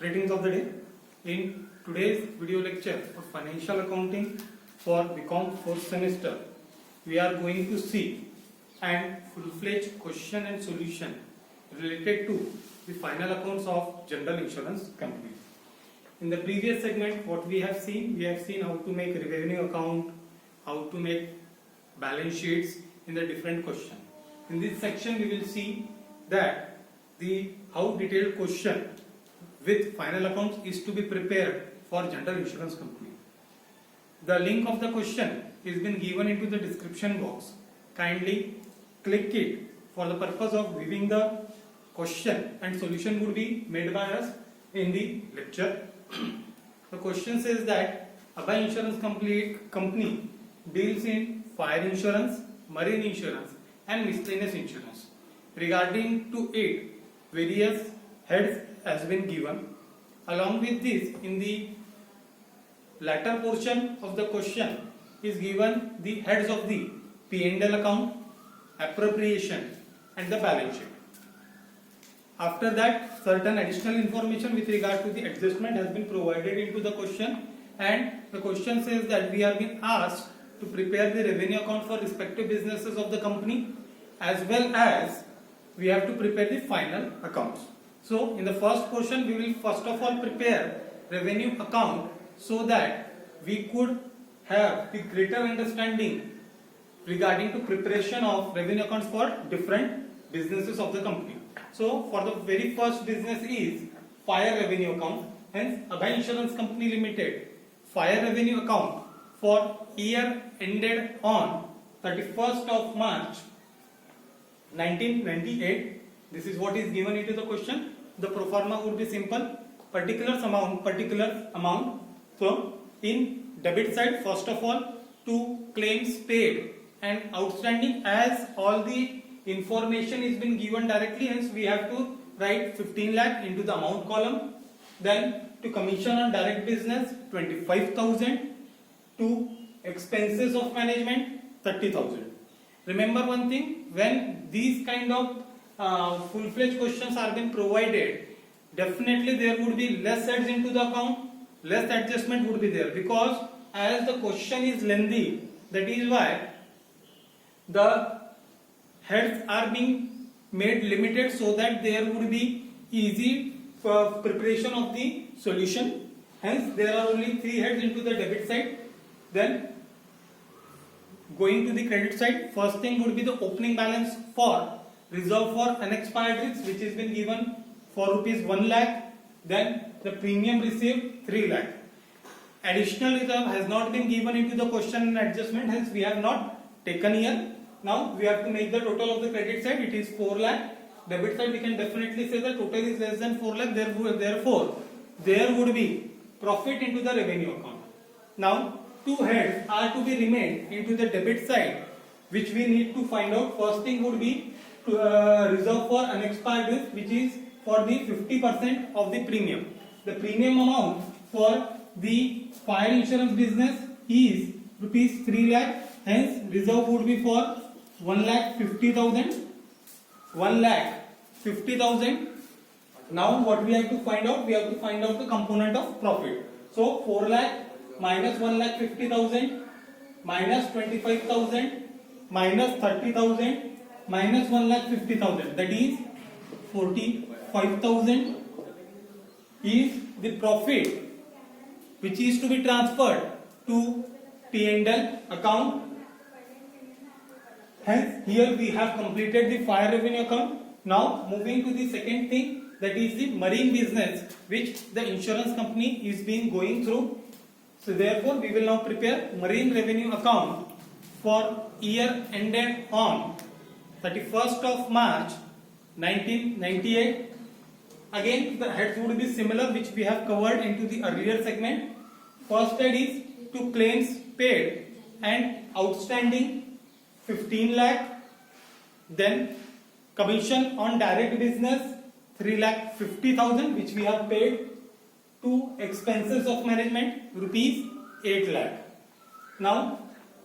Greetings of the day. In today's video lecture of financial accounting for BCom 4th semester, we are going to see and full-fledged question and solution related to the final accounts of general insurance company. In the previous segment, what we have seen how to make revenue account, how to make balance sheets in the different question. In this section, we will see that how detailed question with final accounts is to be prepared for general insurance company. The link of the question is been given into the description box. Kindly click it for the purpose of viewing the question, and solution would be made by us in the lecture. The question says that Abhay Insurance Company deals in fire insurance, marine insurance and miscellaneous insurance. Regarding to it, various heads has been given. Along with this, in the latter portion of the question is given the heads of the P&L account, appropriation and the balance sheet. After that, certain additional information with regard to the adjustment has been provided into the question, and the question says that we are being asked to prepare the revenue account for respective businesses of the company, as well as we have to prepare the final accounts. So in the first portion, we will first of all prepare revenue account so that we could have the greater understanding regarding to preparation of revenue accounts for different businesses of the company. So for the very first business is fire revenue account. Hence Abhay Insurance Company Limited fire revenue account for year ended on 31st of March 1998. This is what is given into the question. The pro forma would be simple, particular amount. So in debit side, first of all, to claims paid and outstanding, as all the information is been given directly, hence we have to write 15 lakh into the amount column. Then to commission on direct business 25,000, to expenses of management 30,000. Remember one thing, when these kind of full-fledged questions are being provided, definitely there would be less heads into the account, less adjustment would be there, because as the question is lengthy, that is why the heads are being made limited so that there would be easy preparation of the solution. Hence there are only 3 heads into the debit side. Then going to the credit side, first thing would be the opening balance for reserve for unexpired risks, which has been given for rupees 1 lakh. Then the premium received 3 lakh. Additional reserve has not been given into the question and adjustment, hence we have not taken here. Now we have to make the total of the credit side, it is 4 lakh. Debit side, we can definitely say the total is less than 4 lakh, therefore there would be profit into the revenue account. Now 2 heads are to be remained into the debit side, which we need to find out. First thing would be reserve for unexpired risk, which is for the 50% of the premium. The premium amount for the fire insurance business is rupees 3 lakh. Hence reserve would be for 1,50,000. 1,50,000. Now what we have to find out? We have to find out the component of profit. So 4 lakh minus 1,50,000 minus 25,000 minus 30,000 minus 1,50,000, that is 45,000 is the profit which is to be transferred to P&L account. Hence here we have completed the fire revenue account. Now moving to the second thing, that is the marine business, which the insurance company is being going through. So therefore we will now prepare marine revenue account for year ended on 31st of March 1998. Again the heads would be similar, which we have covered into the earlier segment. First head is to claims paid and outstanding 15 lakh. Then commission on direct business 3,50,000, which we have paid. To expenses of management rupees 8 lakh. Now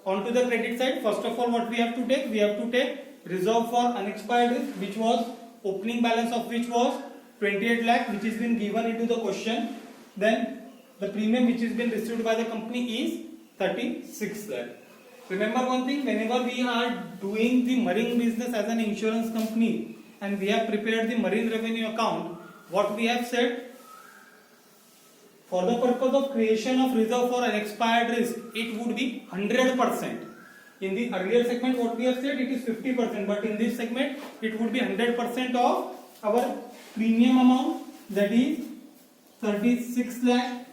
on to the credit side, first of all what we have to take reserve for unexpired risk, which was opening balance of which was 28 lakh which is been given into the question. Then the premium which is been received by the company is 36 lakh. Remember one thing, whenever we are doing the marine business as an insurance company and we have prepared the marine revenue account, what we have said, for the purpose of creation of reserve for unexpired risk, it would be 100%. In the earlier segment, what we have said, it is 50%, but in this segment, it would be 100% of our premium amount, that is 36 lakh.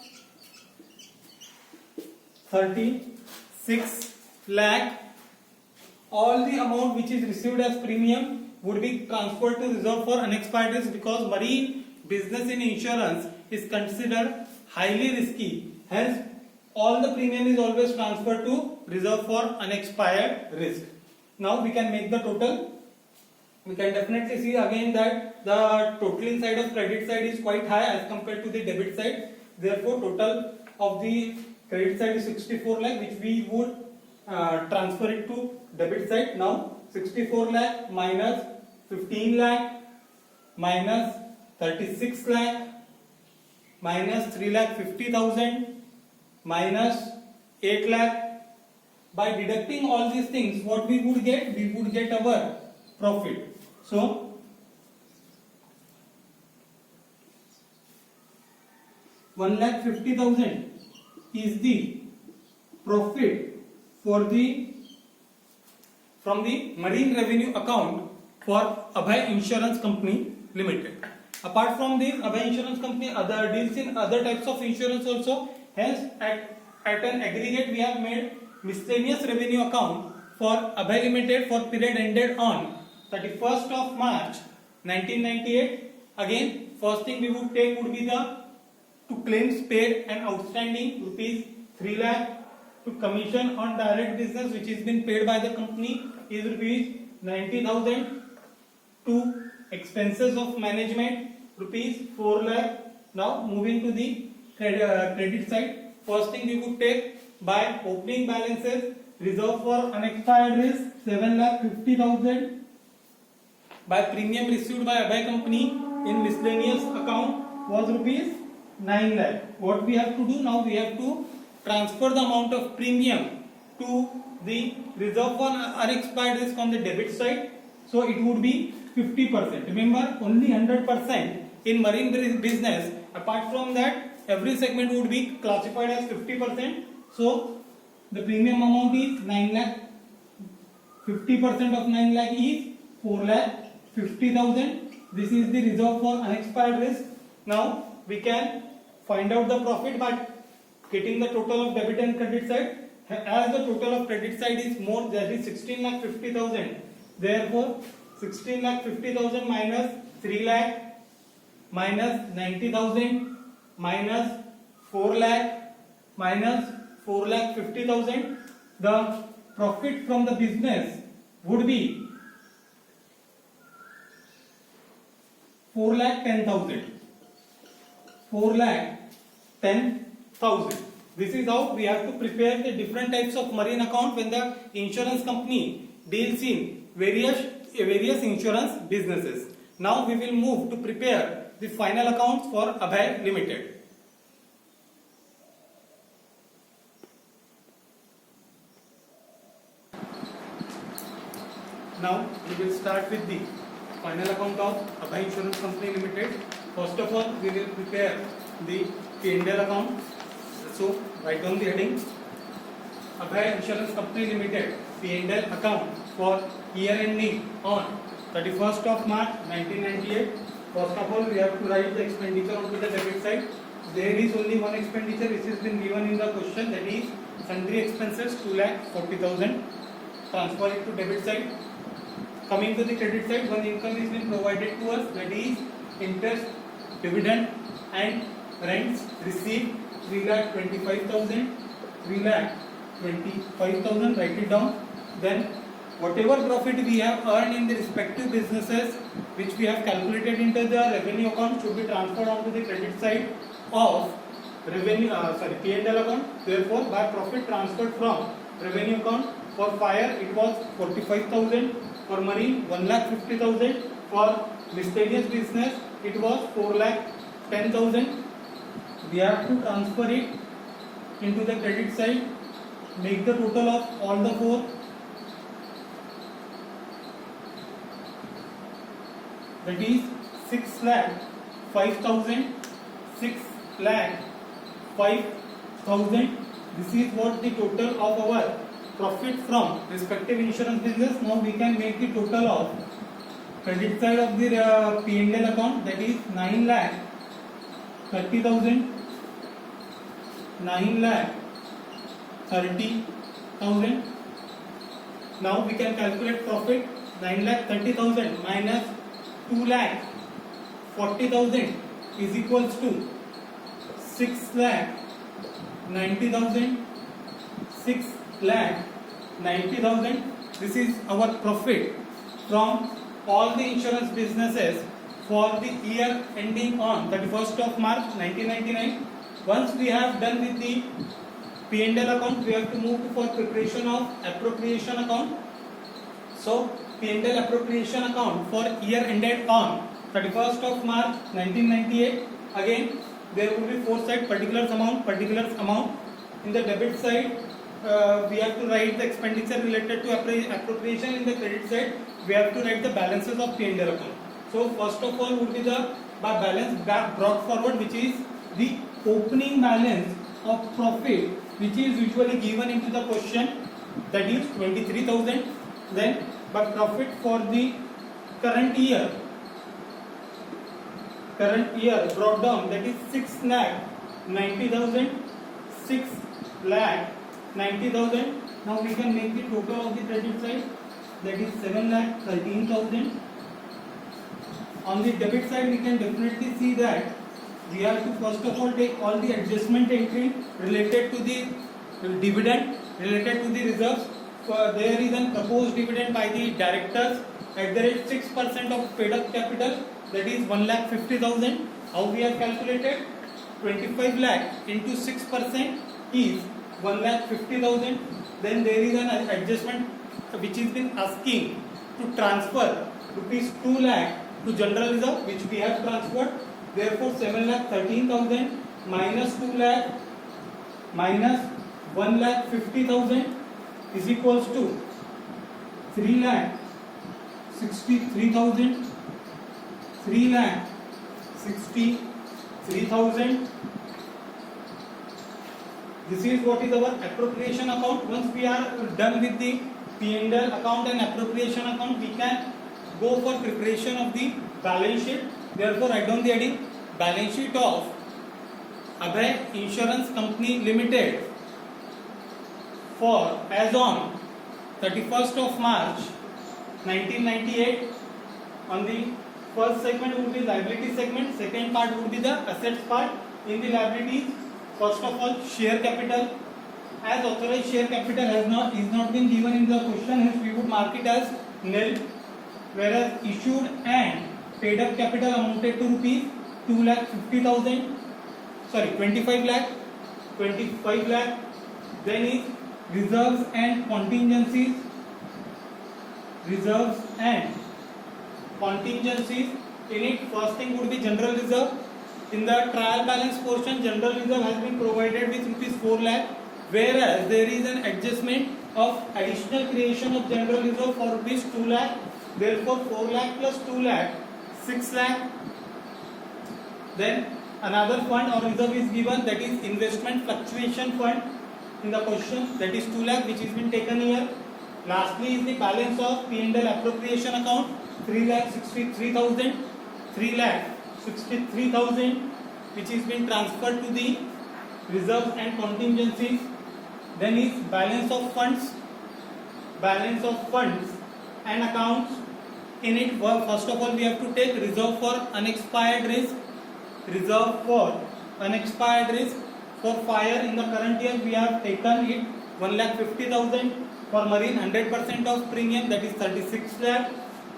36 lakh. All the amount which is received as premium would be transferred to reserve for unexpired risk, because marine business in insurance is considered highly risky. Hence, all the premium is always transferred to reserve for unexpired risk. Now we can make the total. We can definitely see again that the totaling side of credit side is quite high as compared to the debit side. Therefore, total of the credit side is 64 lakh, which we would transfer it to debit side. Now 64 lakh minus 15 lakh minus 36 lakh minus 3 lakh 50,000 minus 8 lakh. By deducting all these things, what we would get? We would get our profit. So 1,50,000 is the profit for from the marine revenue account for Abhay Insurance Company Limited. Apart from this, Abhay Insurance Company other deals in other types of insurance also. Hence, at an aggregate, we have made miscellaneous revenue account for Abhay Limited for period ended on 31st of March 1998. Again, first thing we would take would be the to claims paid and outstanding rupees 3 lakh, to commission on direct business which is been paid by the company is rupees 90,000, to expenses of management rupees 4 lakh. Now moving to the credit side, first thing we would take by opening balances, reserve for unexpired risk 7,50,000, by premium received by Abhay company in miscellaneous account was rupees 9 lakh. What we have to do now, we have to transfer the amount of premium to the reserve for unexpired risk on the debit side. So it would be 50%. Remember, only 100% in marine business. Apart from that, every segment would be classified as 50%. So the premium amount is 9 lakh. 50% of 9 lakh is 4 lakh 50,000. This is the reserve for unexpired risk. Now we can find out the profit by getting the total of debit and credit side. As the total of credit side is more, that is 16,50,000. Therefore, 16,50,000 minus 3 lakh minus 90,000 minus 4 lakh minus 4,50,000. The profit from the business would be 4,10,000. 4,10,000. This is how we have to prepare the different types of marine account when the insurance company deals in various insurance businesses. Now we will move to prepare the final accounts for Abhay Limited. Now we will start with the final account of Abhay Insurance Company Limited. First of all, we will prepare the P&L account. So write down the heading: Abhay Insurance Company Limited P&L account for year ending on 31st of March 1998. First of all, we have to write the expenditure onto the debit side. There is only one expenditure which has been given in the question, that is sundry expenses 2,40,000. Transfer it to debit side. Coming to the credit side, one income is been provided to us, that is interest, dividend and rents received 3,25,000. 3,25,000, write it down. Then whatever profit we have earned in the respective businesses which we have calculated into the revenue account should be transferred onto the credit side of P&L account. Therefore, by profit transferred from revenue account, for fire it was 45,000, for marine 1,50,000, for miscellaneous business it was 4,10,000. We have to transfer it into the credit side, make the total of all the four. That is 6,05,000, 6,05,000. This is what the total of our profit from respective insurance business. Now we can make the total of credit side of the P&L account, that is 9,30,000, 9,30,000. Now we can calculate profit. 9,30,000 minus 2,40,000 is equals to 6,90,000. 6,90,000. This is our profit from all the insurance businesses for the year ending on 31st of March 1999. Once we have done with the P&L account, we have to move for preparation of appropriation account. So P&L appropriation account for year ended on 31st of March 1998. Again, there will be four sides: particulars amount. In the debit side, we have to write the expenditure related to appropriation. In the credit side, we have to write the balances of P&L account. So first of all would be the balance brought forward, which is the opening balance of profit, which is usually given into the question, that is 23,000. Then but profit for the current year brought down, that is 6,90,000. 6,90,000. Now we can make the total of the credit side, that is 7,13,000. On the debit side, we can definitely see that we have to first of all take all the adjustment entry related to the dividend, related to the reserves. There is a proposed dividend by the directors at the rate 6% of paid up capital, that is 1,50,000. How we have calculated? 25 lakh into 6% is 1,50,000. Then there is an adjustment which is been asking to transfer rupees 2 lakh to general reserve, which we have transferred. Therefore 7,13,000 minus 2 lakh minus 1,50,000 is equals to 3,63,000. 3,63,000. This is what is our appropriation account. Once we are done with the P&L account and appropriation account, we can go for preparation of the balance sheet. Therefore, write down the heading: balance sheet of Abhay Insurance Company Limited for as on 31st of March 1998. On the first segment would be liability segment, second part would be the assets part. In the liabilities, first of all, share capital. As authorized share capital is not been given in the question, hence we would mark it as nil. Whereas issued and paid up capital amounted to rupees 2,50,000. Sorry, 25 lakh. 25 lakh. Then is reserves and contingencies. Reserves and contingencies. In it, first thing would be general reserve. In the trial balance portion, general reserve has been provided with rupees 4 lakh, whereas there is an adjustment of additional creation of general reserve for rupees 2 lakh. Therefore 4 lakh plus 2 lakh, 6 lakh. Then another fund or reserve is given, that is investment fluctuation fund in the question, that is 2 lakh, which has been taken here. Lastly is the balance of P&L appropriation account, 3,63,000. 3,63,000, which is been transferred to the reserves and contingencies. Then is balance of funds and accounts. In it, first of all, we have to take reserve for unexpired risk. For fire in the current year, we have taken it 1,50,000. For marine, 100% of premium, that is 36 lakh.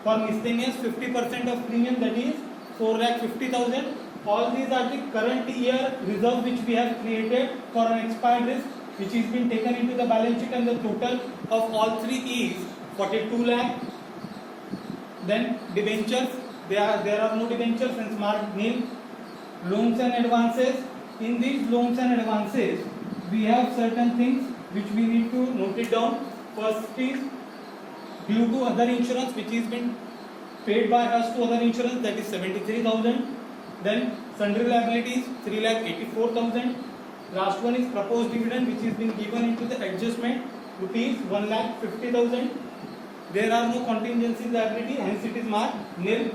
For miscellaneous, 50% of premium, that is 4,50,000. All these are the current year reserve which we have created for an expired risk, which is been taken into the balance sheet, and the total of all three is 42 lakh. Then debentures, there are no debentures, hence marked nil. Loans and advances. In these loans and advances, we have certain things which we need to note it down. First is due to other insurance, which is been paid by us to other insurance, that is 73,000. Then sundry liabilities 3,84,000. Last one is proposed dividend, which is been given into the adjustment, rupees 1,50,000. There are no contingency liability, hence it is marked nil.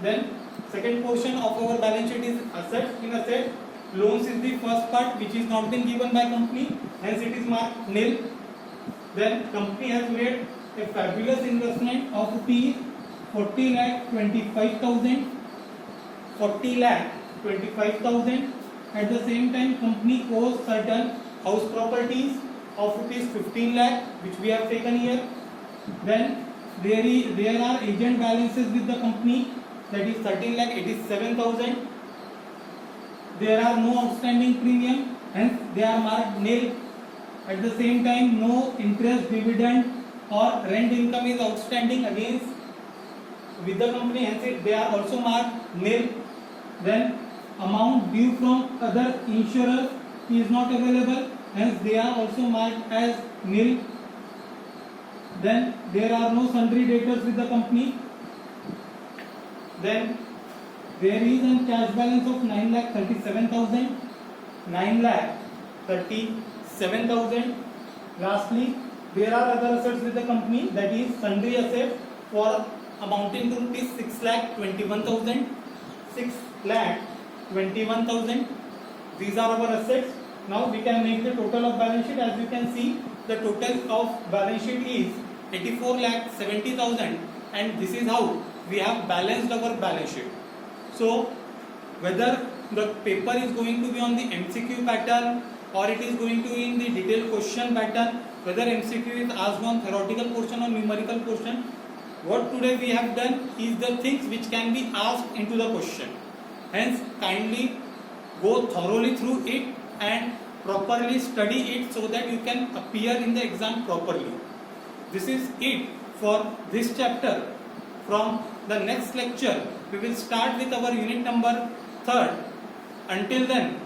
Then second portion of our balance sheet is assets. In asset, loans is the first part which is not been given by company, hence it is marked nil. Then company has made a fabulous investment of rupees 40,25,000. 40,25,000. At the same time, company owes certain house properties of rupees 15 lakh, which we have taken here. Then there are agent balances with the company, that is 13,87,000. There are no outstanding premium, hence they are marked nil. At the same time, no interest, dividend or rent income is outstanding against with the company, hence they are also marked nil. Then amount due from other insurers is not available, hence they are also marked as nil. Then there are no sundry debtors with the company. Then there is a cash balance of 9,37,000. 9,37,000. Lastly, there are other assets with the company, that is sundry assets for amounting to rupees 6,21,000. 6,21,000. These are our assets. Now we can make the total of balance sheet. As you can see, the total of balance sheet is 84,70,000, and this is how we have balanced our balance sheet. So whether the paper is going to be on the MCQ pattern or it is going to be in the detailed question pattern, whether MCQ is asked on theoretical portion or numerical portion, what today we have done is the things which can be asked into the question. Hence kindly go thoroughly through it and properly study it so that you can appear in the exam properly. This is it for this chapter. From the next lecture, we will start with our unit number 3rd. Until then,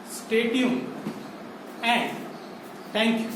stay tuned and thank you.